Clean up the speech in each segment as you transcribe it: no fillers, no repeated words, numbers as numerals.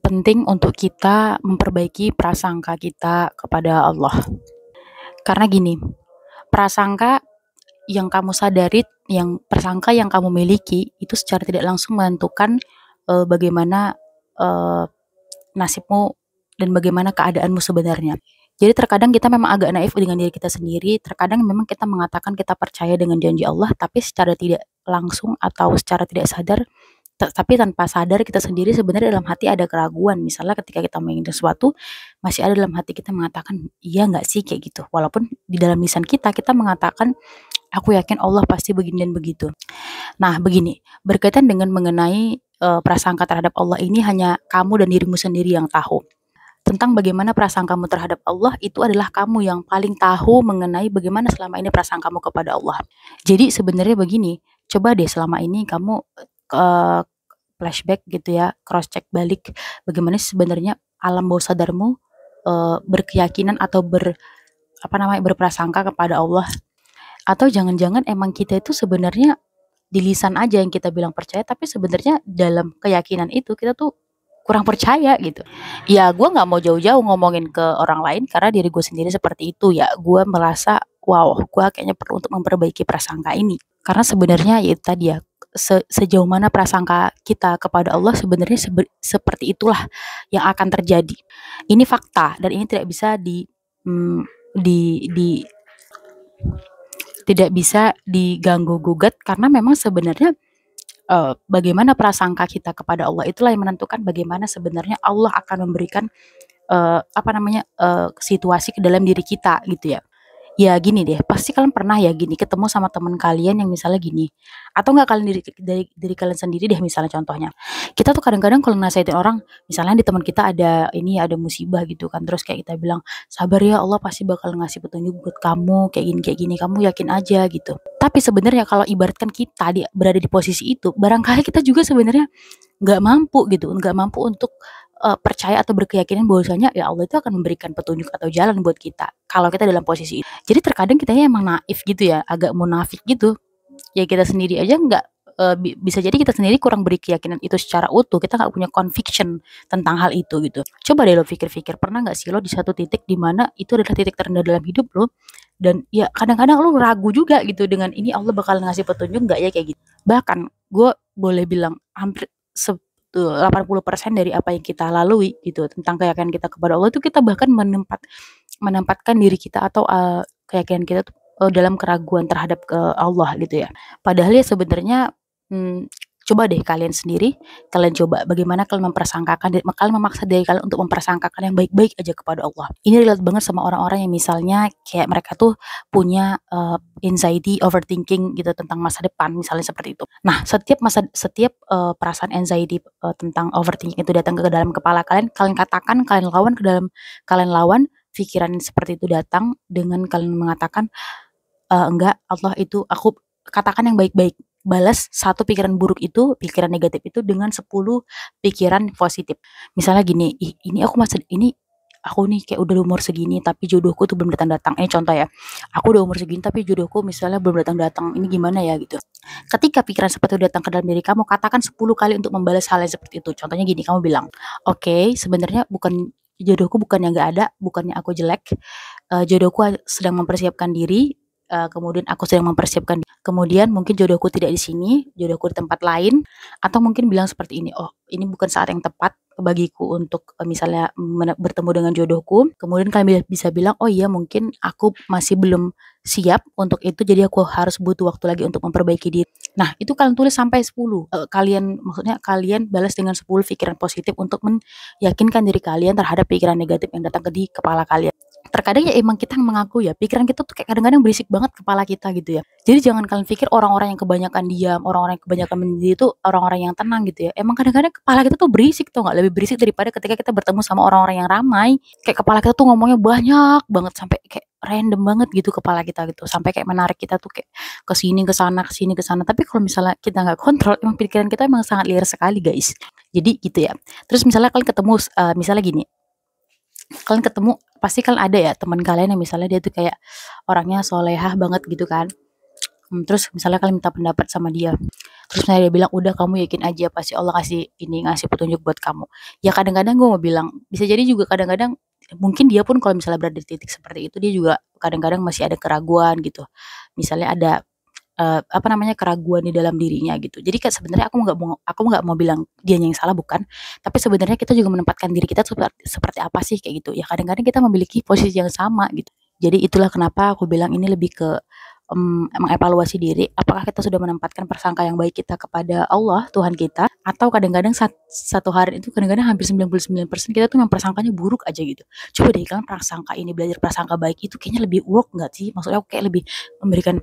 penting untuk kita memperbaiki prasangka kita kepada Allah. Karena gini, prasangka yang kamu sadari, prasangka yang kamu miliki itu secara tidak langsung menentukan bagaimana nasibmu dan bagaimana keadaanmu sebenarnya. Jadi terkadang kita memang agak naif dengan diri kita sendiri, terkadang memang kita mengatakan kita percaya dengan janji Allah, tapi secara tidak langsung atau secara tidak sadar, tapi tanpa sadar kita sendiri sebenarnya dalam hati ada keraguan. Misalnya ketika kita menginginkan sesuatu, masih ada dalam hati kita mengatakan, iya nggak sih kayak gitu. Walaupun di dalam lisan kita mengatakan, aku yakin Allah pasti begini dan begitu. Nah begini, berkaitan dengan mengenai prasangka terhadap Allah ini hanya kamu dan dirimu sendiri yang tahu. Tentang bagaimana prasangkamu terhadap Allah itu adalah kamu yang paling tahu mengenai bagaimana selama ini prasangkamu kepada Allah. Jadi sebenarnya begini, coba deh selama ini kamu flashback gitu ya, cross check balik bagaimana sebenarnya alam bawah sadarmu berkeyakinan atau berprasangka kepada Allah. Atau jangan-jangan emang kita itu sebenarnya di lisan aja yang kita bilang percaya, tapi sebenarnya dalam keyakinan itu kita tuh kurang percaya gitu. Ya gue nggak mau jauh-jauh ngomongin ke orang lain karena diri gue sendiri seperti itu ya. Gue merasa wow, gue kayaknya perlu untuk memperbaiki prasangka ini. Karena sebenarnya ya itu tadi ya, sejauh mana prasangka kita kepada Allah sebenarnya seperti itulah yang akan terjadi. Ini fakta dan ini tidak bisa tidak bisa diganggu gugat karena memang sebenarnya bagaimana prasangka kita kepada Allah itulah yang menentukan bagaimana sebenarnya Allah akan memberikan situasi ke dalam diri kita gitu ya. Ya gini deh, pasti kalian pernah ya gini ketemu sama teman kalian yang misalnya gini, atau enggak kalian dari kalian sendiri deh misalnya contohnya. Kita tuh kadang-kadang kalau nasihatin orang, misalnya di teman kita ada musibah gitu kan, terus kayak kita bilang, "Sabar ya, Allah pasti bakal ngasih petunjuk buat kamu, kayak gini, kamu yakin aja," gitu. Tapi sebenarnya kalau ibaratkan kita berada di posisi itu, barangkali kita juga sebenarnya nggak mampu gitu, nggak mampu untuk percaya atau berkeyakinan bahwasanya ya Allah itu akan memberikan petunjuk atau jalan buat kita kalau kita dalam posisi itu. Jadi terkadang kita emang naif gitu ya, agak munafik gitu. Ya kita sendiri aja nggak bisa jadi kita sendiri kurang beri keyakinan itu secara utuh, kita nggak punya conviction tentang hal itu gitu. Coba deh lo pikir-pikir, pernah nggak sih lo di satu titik di mana itu adalah titik terendah dalam hidup lo, dan ya kadang-kadang lo ragu juga gitu dengan ini Allah bakal ngasih petunjuk nggak ya kayak gitu. Bahkan gue boleh bilang hampir 80% dari apa yang kita lalui gitu tentang keyakinan kita kepada Allah itu kita bahkan menempatkan diri kita atau keyakinan kita tuh dalam keraguan terhadap Allah gitu ya. Padahal ya sebenarnya coba deh kalian sendiri, kalian coba bagaimana kalian kalian memaksa diri kalian untuk mempersangkakan yang baik-baik aja kepada Allah. Ini relate banget sama orang-orang yang misalnya kayak mereka tuh punya anxiety, overthinking gitu tentang masa depan, misalnya seperti itu. Nah, setiap perasaan anxiety tentang overthinking itu datang ke dalam kepala kalian, kalian lawan pikiran seperti itu datang dengan kalian mengatakan enggak, Allah itu aku katakan yang baik-baik. Balas satu pikiran buruk itu, pikiran negatif itu dengan 10 pikiran positif. Misalnya gini, ini aku nih kayak udah umur segini tapi jodohku tuh belum datang-datang. Ini contoh ya. Aku udah umur segini tapi jodohku misalnya belum datang-datang. Ini gimana ya gitu. Ketika pikiran seperti itu datang ke dalam diri kamu, katakan 10 kali untuk membalas hal yang seperti itu. Contohnya gini, kamu bilang, "Oke, sebenarnya jodohku bukannya nggak ada, bukannya aku jelek. Jodohku sedang mempersiapkan diri, kemudian aku sedang mempersiapkan, kemudian mungkin jodohku tidak di sini, jodohku di tempat lain," atau mungkin bilang seperti ini, "Oh, ini bukan saat yang tepat bagiku untuk misalnya bertemu dengan jodohku." Kemudian kalian bisa bilang, "Oh iya, mungkin aku masih belum siap untuk itu, jadi aku harus butuh waktu lagi untuk memperbaiki diri." Nah, itu kalian tulis sampai 10. Maksudnya kalian balas dengan 10 pikiran positif untuk meyakinkan diri kalian terhadap pikiran negatif yang datang di kepala kalian. Terkadang ya emang kita mengaku ya, pikiran kita tuh kayak kadang-kadang berisik banget kepala kita gitu ya. Jadi jangan kalian pikir orang-orang yang kebanyakan diam, orang-orang yang kebanyakan menyendiri itu orang-orang yang tenang gitu ya. Emang kadang-kadang kepala kita tuh berisik tuh nggak, lebih berisik daripada ketika kita bertemu sama orang-orang yang ramai. Kayak kepala kita tuh ngomongnya banyak banget sampai kayak random banget gitu kepala kita gitu. Sampai kayak menarik kita tuh kayak ke sini ke sana ke sini ke sana. Tapi kalau misalnya kita nggak kontrol, emang pikiran kita emang sangat liar sekali, guys. Jadi gitu ya. Terus misalnya kalian ketemu misalnya gini, kalian ketemu pasti kalian ada ya teman kalian yang misalnya dia tuh kayak orangnya solehah banget gitu kan. Terus misalnya kalian minta pendapat sama dia, terus misalnya dia bilang, "Udah kamu yakin aja pasti Allah ngasih petunjuk buat kamu." Ya kadang-kadang gue mau bilang, bisa jadi juga kadang-kadang mungkin dia pun kalau misalnya berada di titik seperti itu, dia juga kadang-kadang masih ada keraguan gitu. Misalnya ada apa namanya, keraguan di dalam dirinya gitu. Jadi kan sebenarnya aku nggak mau bilang dianya yang salah, bukan, tapi sebenarnya kita juga menempatkan diri kita seperti seperti apa sih kayak gitu. Ya kadang-kadang kita memiliki posisi yang sama gitu. Jadi itulah kenapa aku bilang ini lebih ke mengevaluasi diri, apakah kita sudah menempatkan prasangka yang baik kita kepada Allah, Tuhan kita, atau kadang-kadang satu hari itu kadang-kadang hampir 99% kita tuh memang prasangkanya buruk aja gitu. Coba deh kalian prasangka ini, belajar prasangka baik itu kayaknya lebih work nggak sih? Maksudnya kayak lebih memberikan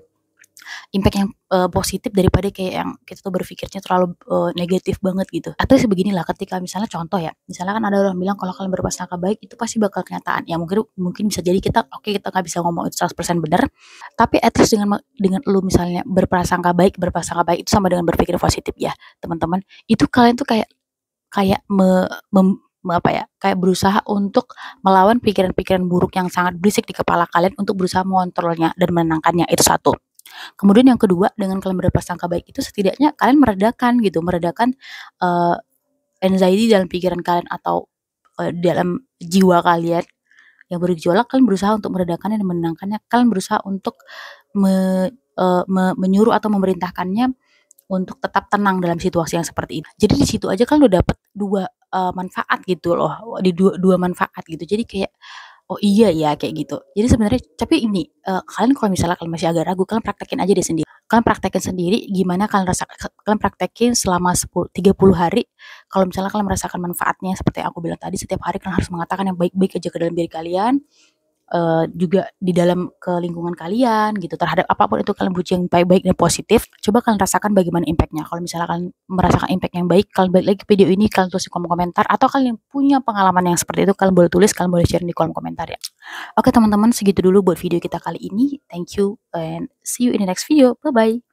impact yang positif daripada kayak yang kita tuh berpikirnya terlalu negatif banget gitu. Atau sebeginilah, ketika misalnya contoh ya, misalnya kan ada orang bilang kalau kalian berprasangka baik itu pasti bakal kenyataan. Ya mungkin mungkin bisa jadi kita nggak bisa ngomong itu 100% benar, tapi at least dengan lu misalnya berprasangka baik itu sama dengan berpikir positif ya, teman-teman. Itu kalian tuh kayak kayak apa ya, kayak berusaha untuk melawan pikiran-pikiran buruk yang sangat berisik di kepala kalian untuk berusaha mengontrolnya dan menenangkannya, itu satu. Kemudian yang kedua, dengan kalian berprasangka baik itu setidaknya kalian meredakan anxiety dalam pikiran kalian atau dalam jiwa kalian yang bergejolak. Kalian berusaha untuk meredakannya dan menenangkannya. Kalian berusaha untuk menyuruh atau memerintahkannya untuk tetap tenang dalam situasi yang seperti ini. Jadi di situ aja kan udah dapat dua manfaat gitu loh, di dua manfaat gitu. Jadi kayak, oh iya ya kayak gitu. Jadi sebenarnya tapi ini kalian kalau misalnya kalian masih agak ragu, kalian praktekin aja deh sendiri. Kalian praktekin sendiri gimana kalian praktekin selama 30 hari. Kalau misalnya kalian merasakan manfaatnya seperti yang aku bilang tadi, setiap hari kalian harus mengatakan yang baik-baik aja ke dalam diri kalian. Juga di dalam ke lingkungan kalian gitu, terhadap apapun itu kalian puji yang baik-baik dan positif. Coba kalian rasakan bagaimana impactnya. Kalau misalnya kalian merasakan impact yang baik, kalian balik lagi ke video ini, kalian tulis di kolom komentar, atau kalian punya pengalaman yang seperti itu, kalian boleh tulis, kalian boleh share di kolom komentar ya. Oke teman-teman, segitu dulu buat video kita kali ini. Thank you and see you in the next video. Bye bye.